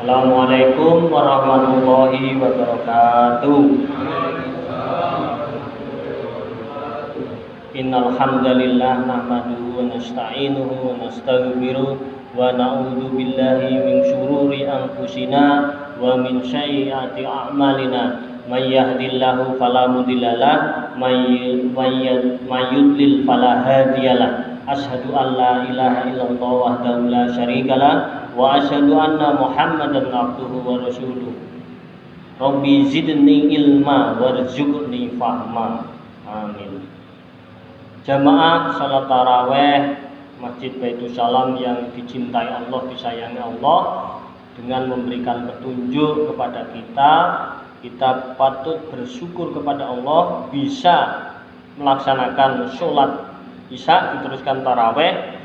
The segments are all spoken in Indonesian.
Assalamualaikum warahmatullahi wabarakatuh. Innal hamdalillah nahmaduhu wa nasta'inuhu wa nastaghfiruh wa na'udzu billahi min syururi anfusina wa min sayyiati a'malina. May yahdihillahu fala mudhillalah may yudlil fala hadiyalah. Asyhadu an la ilaha illallah wahdahu la syarikalah wa asyhadu anna Muhammadan abduhu wa rasuluh. Rabbi zidni ilma warzuqni fahma. Amin. Jamaah salat tarawih Masjid Baitus Salam yang dicintai Allah, disayangi Allah, dengan memberikan petunjuk kepada kita patut bersyukur kepada Allah bisa melaksanakan sholat isya diteruskan tarawih.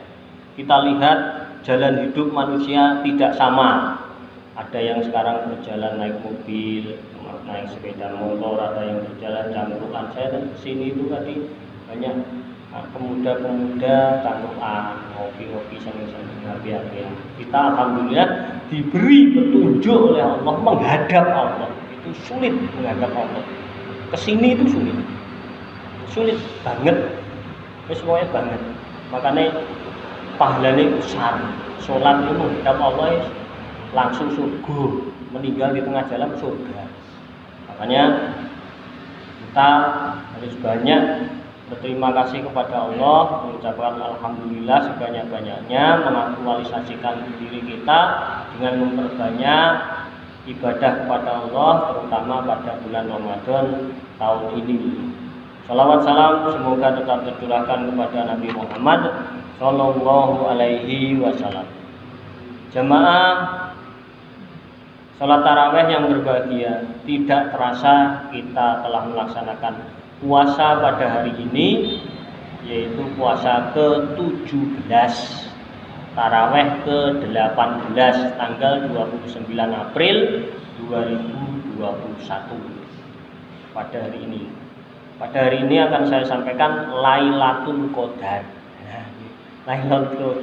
Kita lihat jalan hidup manusia tidak sama. Ada yang sekarang berjalan naik mobil, naik sepeda motor, ada yang berjalan cangkruan. Saya kesini itu tadi banyak pemuda-pemuda cangkruan, ngopi-ngopi sambil-sambil ngabi-ngabi. Kita alhamdulillah diberi petunjuk oleh Allah menghadap Allah. Itu sulit menghadap Allah. Kesini itu sulit banget. Semuanya banget. Makanya pahalanya besar. Sholat itu menghadap Allah langsung surga, meninggal di tengah jalan surga. Makanya kita harus banyak berterima kasih kepada Allah, mengucapkan alhamdulillah sebanyak-banyaknya, mengaktualisasikan diri kita dengan memperbanyak ibadah kepada Allah, terutama pada bulan Ramadan tahun ini. Salawat salam semoga tetap tercurahkan kepada Nabi Muhammad Sallallahu Alaihi Wasallam. Jamaah salat tarawih yang berbahagia, tidak terasa kita telah melaksanakan puasa pada hari ini, yaitu puasa ke-17, tarawih ke-18, tanggal 29 April 2021. Pada hari ini akan saya sampaikan Lailatul Qadar. Lailatul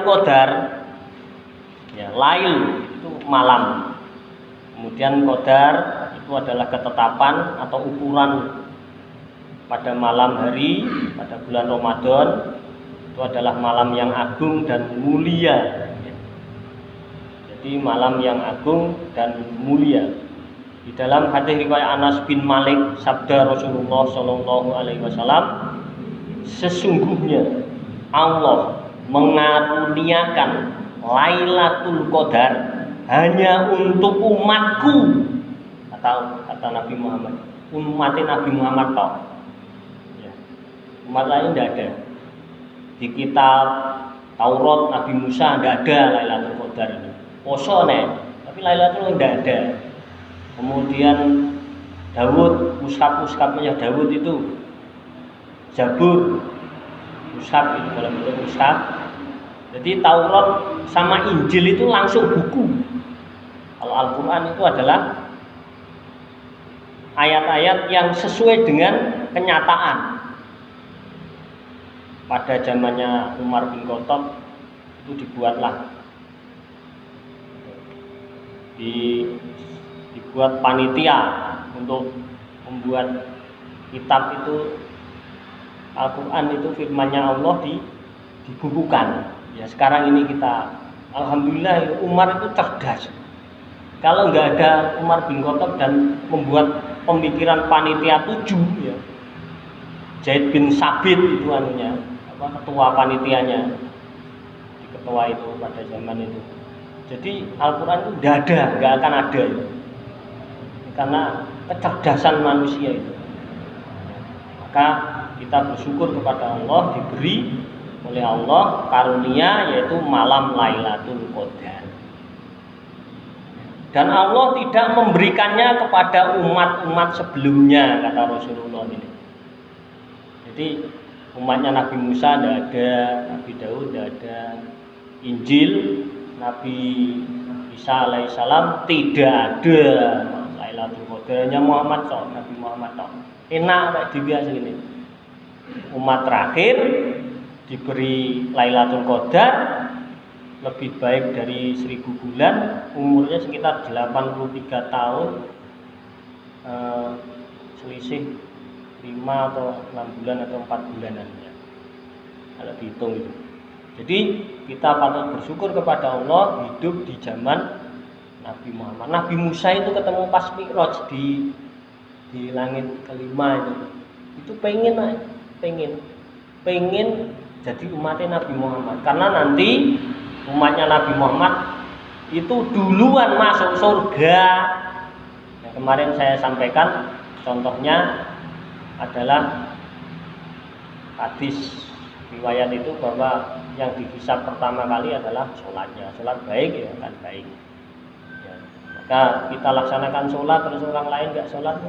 Qadar, ya, lail itu malam, kemudian qadar itu adalah ketetapan atau ukuran pada malam hari pada bulan Ramadan. Itu adalah malam yang agung dan mulia. Jadi malam yang agung dan mulia. Di dalam hadis riwayat Anas bin Malik, sabda Rasulullah Shallallahu Alaihi Wasallam, sesungguhnya Allah mengaruniakan Lailatul Qadar hanya untuk umatku, kata Nabi Muhammad. Umatnya Nabi Muhammad toh, ya. Umat lain tidak ada. Di kitab Taurat Nabi Musa tidak ada Lailatul Qadar ini. Poso nih, tapi Lailatul tidak ada. Kemudian Daud, mushaf-mushafnya Daud itu Zabur, mushaf itu dalam bentuk mushaf. Jadi Taurat sama Injil itu langsung buku. Kalau Al-Quran itu adalah ayat-ayat yang sesuai dengan kenyataan. Pada zamannya Umar bin Khattab itu dibuat panitia untuk membuat kitab itu, Al-Quran itu firman-Nya Allah dibukukan. Ya, sekarang ini kita alhamdulillah Umar itu cerdas. Kalau nggak ada Umar bin Khattab dan membuat pemikiran panitia 7, ya, Zaid bin Sabit itu ketua panitianya, ketua itu pada zaman itu. Jadi Al-Quran itu nggak akan ada ya. Karena kecerdasan manusia itu. Maka kita bersyukur kepada Allah diberi oleh Allah karunia yaitu malam Lailatul Qadar. Dan Allah tidak memberikannya kepada umat-umat sebelumnya, kata Rasulullah ini. Jadi umatnya Nabi Musa tidak ada, Nabi Daud tidak ada, Injil Nabi Isa alaihissalam tidak ada Lailatul Qadar. Hanya Muhammad toh, Nabi Muhammad toh. Enak kayak dibiasa ini. Umat terakhir diberi Lailatul Qadar, lebih baik dari 1000 bulan, umurnya sekitar 83 tahun, selisih 5 atau 6 bulan atau 4 bulanan ya, kalau dihitung itu. Jadi kita patut bersyukur kepada Allah hidup di zaman Nabi Muhammad. Nabi Musa itu ketemu pas Mi'raj di langit kelima itu pengen jadi umatnya Nabi Muhammad, karena nanti umatnya Nabi Muhammad itu duluan masuk surga. Yang kemarin saya sampaikan contohnya adalah hadis riwayat itu bahwa yang dihisab pertama kali adalah sholatnya. Sholat baik ya akan baik ya. Maka kita laksanakan sholat terus orang lain nggak sholat,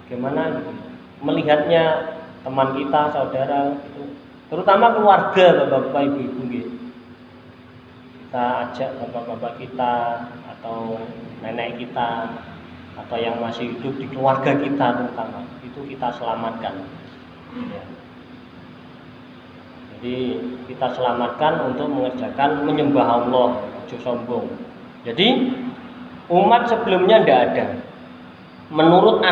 gimana gitu? Melihatnya teman kita, saudara itu, terutama keluarga, bapak-bapak, ibu-ibu gitu. Kita ajak bapak-bapak kita atau nenek kita atau yang masih hidup di keluarga kita terutama, itu kita selamatkan ya. Jadi kita selamatkan untuk mengerjakan menyembah Allah, ojo sombong. Jadi umat sebelumnya tidak ada. Menurut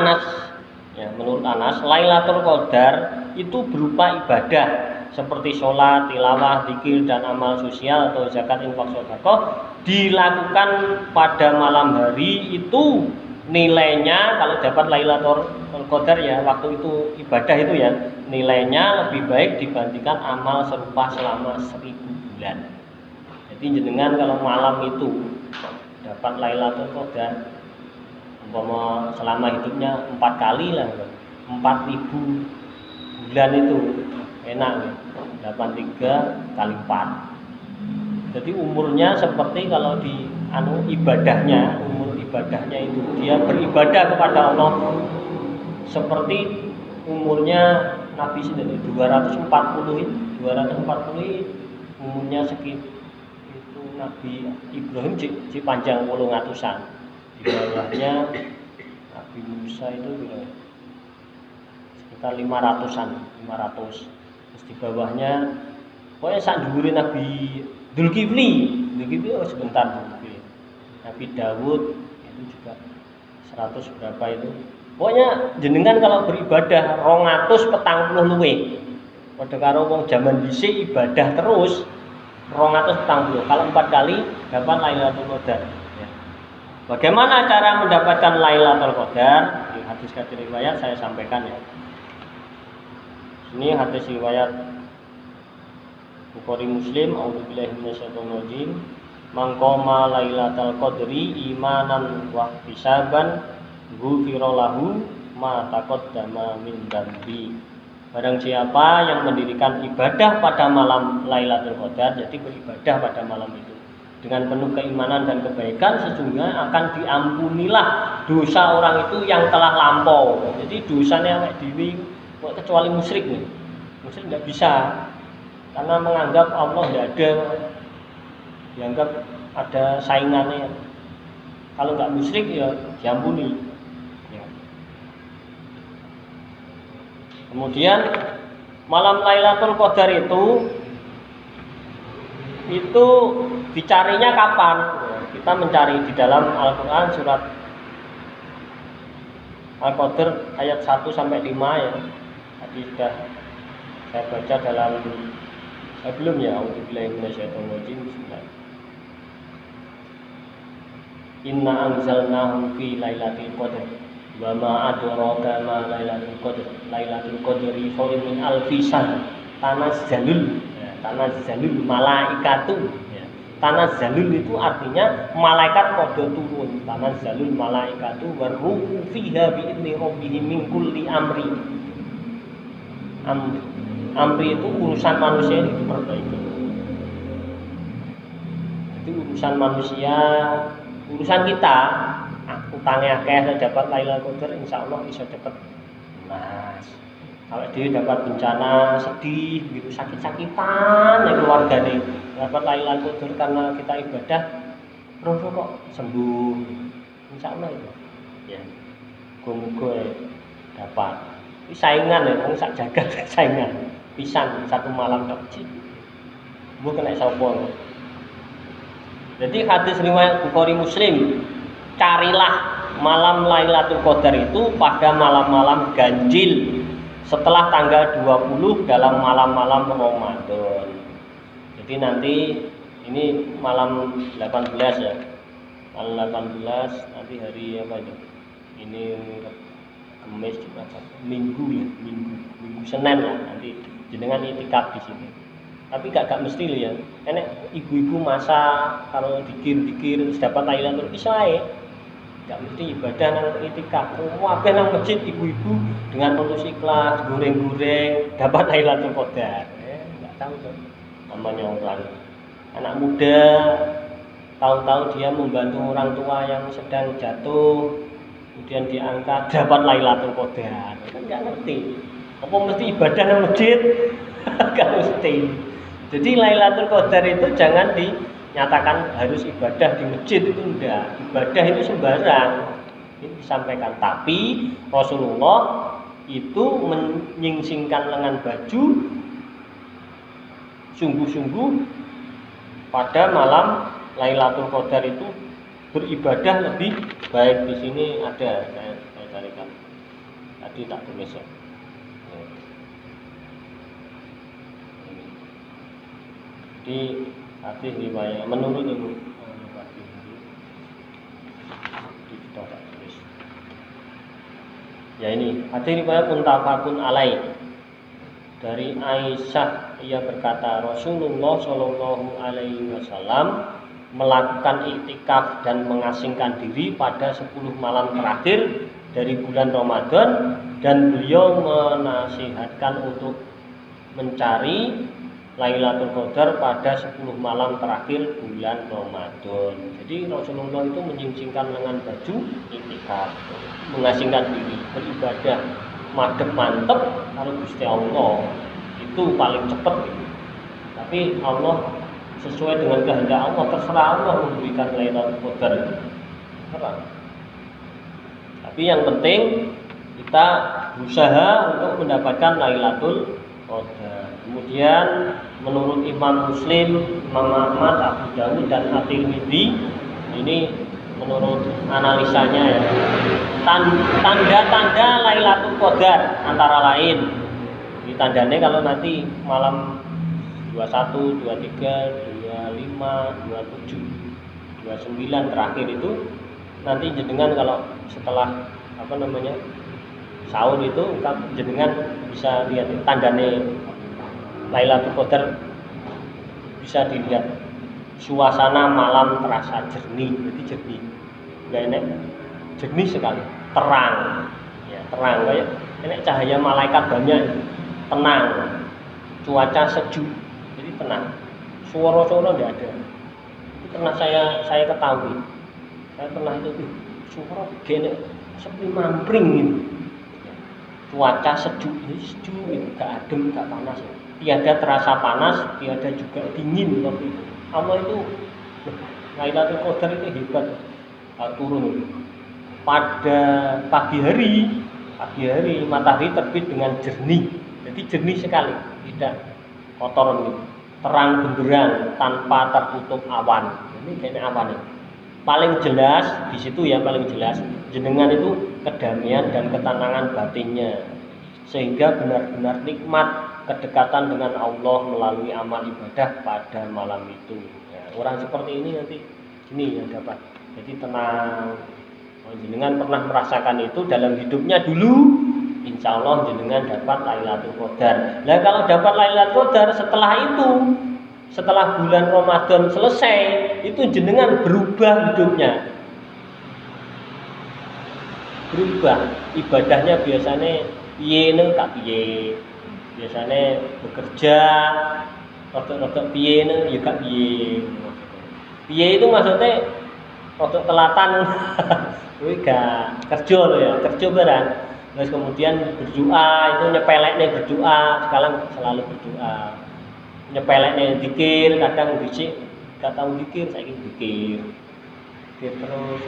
Anas Lailatul Qadar itu berupa ibadah seperti sholat, tilawah, zikir, dan amal sosial atau zakat, infak, sedekah dilakukan pada malam hari. Itu nilainya kalau dapat Lailatul Qadar ya, waktu itu ibadah itu ya, nilainya lebih baik dibandingkan amal serupa selama 1000 bulan. Jadi jenengan kalau malam itu dapat Lailatul Qadar umpama selama hidupnya 4 kali lah, 4000 bulan itu enak ya. 83 kali 4. Jadi umurnya seperti kalau di ibadahnya, umur ibadahnya itu dia beribadah kepada Allah seperti umurnya Nabi sendiri 240 umurnya segitu. Itu Nabi Ibrahim si panjang 800-an. Di bawahnya Nabi Musa itu sekitar 500-an, 500. Terus di bawahnya pokoknya sak dhuwure Nabi Dzulkifli sebentar Dzulkifli. Nabi Dawud itu juga 100 berapa itu. Pokoknya jenengan kalau beribadah 240 luwe. Padha karo wong jaman dhisik ibadah terus 240. Kalau 4 kali dapat Lailatul Qadar. Ya. Bagaimana cara mendapatkan Lailatul Qadar? Di hadis riwayat saya sampaikan ya. Ini hadis riwayat Bukhari Muslim. A'udzubillahi minasyaitonir rajim. Man qama Lailatul Qadri imanan wa ihtisaban ghufira lahu ma taqaddama min dzambi. Barang siapa yang mendirikan ibadah pada malam Lailatul Qadar, jadi beribadah pada malam itu dengan penuh keimanan dan kebaikan, sesungguhnya akan diampunilah dosa orang itu yang telah lampau. Jadi dosanya awake dhewe kecuali musyrik nih. Musyrik nggak bisa karena menganggap Allah nggak ada, dianggap ada saingannya. Kalau nggak musyrik ya diampuni. Ya. Kemudian malam Lailatul Qadar itu dicarinya kapan? Kita mencari di dalam Al-Quran surat Al-Qadr ayat 1 sampai 5 ya. Tadi sudah saya baca dalam sebelumnya. A'udzubillahi minasyaitonir rajim. Inna anzalnahu fi lailatul qadr wa ma adraka ma lailatul qadr. Lailatul qadri khairun min alfi syahr. Tanazzalul malaikatu. Tanazzalul itu artinya malaikat pada turun. Tanazzalul malaikatu waruhu fiha bi idzni rabbihim min kulli amri. Amri itu urusan manusia ini diperbaiki. Itu urusan manusia, urusan kita. Utangnya akeh dapat Lailatul Qadar, insyaallah bisa dapat. Nah, kalau dia dapat bencana sedih, gitu sakit-sakitan, ya keluarga nih dapat Lailatul Qadar karena kita ibadah, terus kok sembuh, insyaallah itu. Ya, muga-muga dapat. Ini saingan ya, orang sak jagat saingan. Pisan satu malam tak cip. Gua kena sapa. Jadi hadis riwayat Bukhari Muslim, carilah malam Lailatul Qadar itu pada malam-malam ganjil setelah tanggal 20 dalam malam-malam Ramadan. Jadi nanti ini malam 18 ya. Malam 18 nanti hari apa itu? Ini Kamis juga Minggu ya, Minggu Senin lah nanti jenengan itikaf di sini. Tapi gak mesti loh ya. Enek ibu-ibu masa kalau dikir-dikir dapat Lailatul Qadar. Gak mesti ibadah nang itikaf. Kabeh nang masjid ibu-ibu dengan tulus ikhlas, goreng-goreng dapat Lailatul Qadar. Enggak tahu tuh. Namanya orang anak muda tahu-tahu dia membantu orang tua yang sedang jatuh, kemudian diangkat dapat Lailatul Qadar. Kan enggak ngerti. Apa mesti ibadah nang masjid? Gak mesti. Jadi Lailatul Qadar itu jangan dinyatakan harus ibadah di masjid, itu enggak. Ibadah itu sembarang. Ini disampaikan. Tapi Rasulullah itu menyingsingkan lengan baju sungguh-sungguh pada malam Lailatul Qadar itu beribadah lebih baik. Di sini ada saya carikan. Tadi tak tulis ya. Di hadis riwayat menurut Imam ya ini hadis riwayat muttafaqun alaih dari Aisyah, ia berkata Rasulullah Shallallahu Alaihi Wasallam melakukan iktikaf dan mengasingkan diri pada 10 malam terakhir dari bulan Ramadan, dan beliau menasihatkan untuk mencari Lailatul Qadar pada 10 malam terakhir bulan Ramadan. Jadi Rasulullah itu menyingsingkan lengan baju iktikaf, mengasingkan diri, beribadah madep mantep kalau Gusti Allah itu paling cepat gitu. Tapi Allah sesuai dengan kehendak Allah, terserah Allah memberikan Lailatul Qadar itu. Terserah. Tapi yang penting kita berusaha untuk mendapatkan Lailatul Qadar. Kemudian menurut Imam Muslim, Imam Ahmad, Abu Dawud dan At-Tirmidzi, ini menurut analisanya ya, tanda-tanda Lailatul Qadar antara lain. Ini tandanya kalau nanti malam 21, 23, 25, 27, 29 terakhir itu nanti jenengan kalau setelah sahur itu jenengan bisa lihat tandanya Lailatul Qadar, bisa dilihat suasana malam terasa jernih, jadi jernih, nggak enak, jernih sekali, terang, ya terang kayak enak cahaya malaikat banyak, tenang, cuaca sejuk, jadi tenang, suara-suara nggak ada. Itu pernah saya ketahui, saya pernah itu suara gini seperti mampring gitu. Cuaca sejuk, nggak adem, nggak panas, tiada terasa panas, tiada juga dingin waktu itu. Allah itu Lailatul Qadar itu hebat turun pada pagi hari matahari terbit dengan jernih, jadi jernih sekali, tidak kotor gitu, terang benderang tanpa tertutup awan. Ini kayaknya awan ini paling jelas di situ ya, paling jelas jenengan itu kedamaian dan ketenangan batinnya, sehingga benar-benar nikmat kedekatan dengan Allah melalui amal ibadah pada malam itu. Ya, orang seperti ini nanti ini yang dapat. Jadi tenang. Jenengan pernah merasakan itu dalam hidupnya dulu, insya Allah jenengan dapat Lailatul Qadar. Nah kalau dapat Lailatul Qadar setelah itu, setelah bulan Ramadan selesai, itu jenengan berubah hidupnya. Berubah ibadahnya, biasanya piye kak piye, biasanya bekerja rotok piye ya kak piye itu maksudnya rotok telatan. Kuwi gak kerja loh ya, kerja barang. Terus kemudian berdoa, itu nyepeleknya berdoa, sekarang selalu berdoa. Nyepeleknya zikir, kadang bisik gak tahu zikir, saya ingin zikir terus.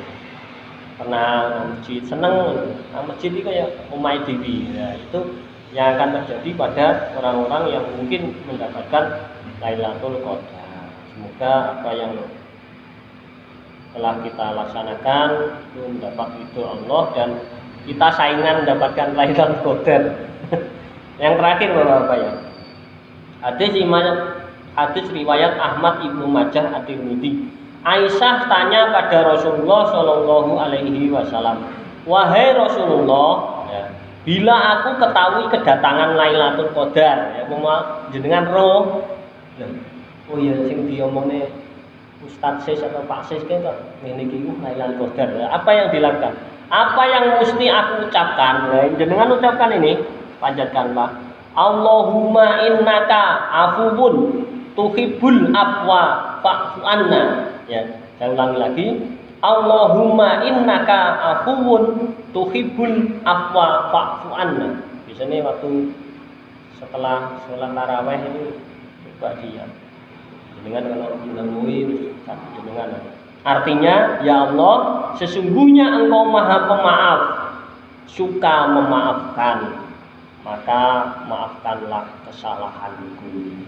Pernah masjid, seneng masjid itu kayak umai dewi. Nah, itu yang akan terjadi pada orang-orang yang mungkin mendapatkan Lailatul Qadar. Semoga apa yang setelah kita laksanakan itu mendapat ridho Allah dan kita saingan mendapatkan Lailatul Qadar. Yang terakhir Bapak ya. Hadis riwayat Ahmad Ibnu Majah At-Tirmidzi. Aisyah tanya pada Rasulullah Shallallahu Alaihi Wasallam, wahai Rasulullah, ya, bila aku ketahui kedatangan Lailatul Qadar, ya, jenengan roh, oh ya, sing diomongne Ustadz Sis atau Pak Sis kan ini kiu Lailatul Qadar. Ya, apa yang dilakukan? Apa yang mesti aku ucapkan? Ya, jenengan ucapkan ini, panjatkanlah. Allahumma innaka afuwun tuhibbul afwa fa'fu anna. Ya, saya ulangi lagi. Allahumma innaka afuwun tuhibbul afwa fa'fu anna. Biasanya waktu setelah sholat tarawih itu coba diam. Dengan kalau menemui dengan artinya, ya Allah, sesungguhnya Engkau Maha Pemaaf, suka memaafkan. Maka maafkanlah kesalahanku.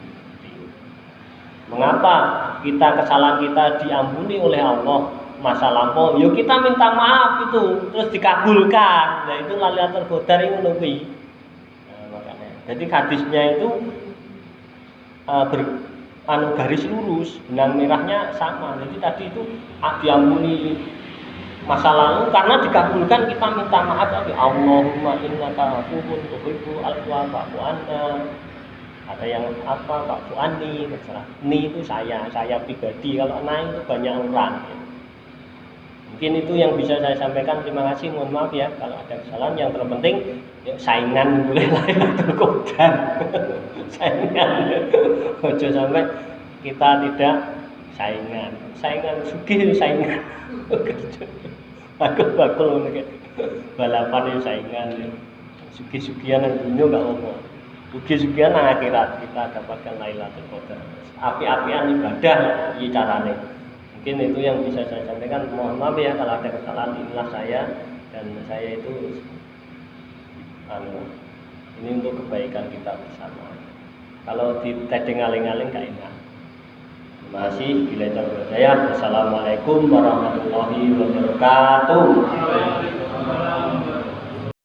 Mengapa kesalahan kita diampuni oleh Allah masa lampau? Yuk kita minta maaf itu terus dikabulkan. Nah itu Lailatul Qadar itu lebih. Nah, makanya. Jadi hadisnya itu garis lurus, benang merahnya sama. Jadi tadi itu diampuni masa lalu karena dikabulkan kita minta maaf lagi. Allahumma innaka afuwun tuhibbul afwa fa'fu anna. Ada yang apa fa'fu anni, terserah. Ni itu saya pribadi, kalau ana itu banyak orang. Mungkin itu yang bisa saya sampaikan. Terima kasih, mohon maaf ya kalau ada kesalahan. Yang terpenting ya, saingan boleh Lailatul Qadar. Saingan. Ojo sampai kita tidak saingan sugih saingan. Aku bakul balapan saingan. Sugih-sugihan nang dunya gak apa. Sugih-sugihan nang akhirat kita dapatkan Lailatul Qadar. Api-apian ibadah iki carane. Mungkin itu yang bisa saya sampaikan. Mohon maaf ya kalau ada kesalahan, inilah saya dan saya itu ini untuk kebaikan kita bersama. Kalau ditedeng aling-aling gak enak. Terima kasih. Bila terpercaya. Wassalamualaikum warahmatullahi wabarakatuh.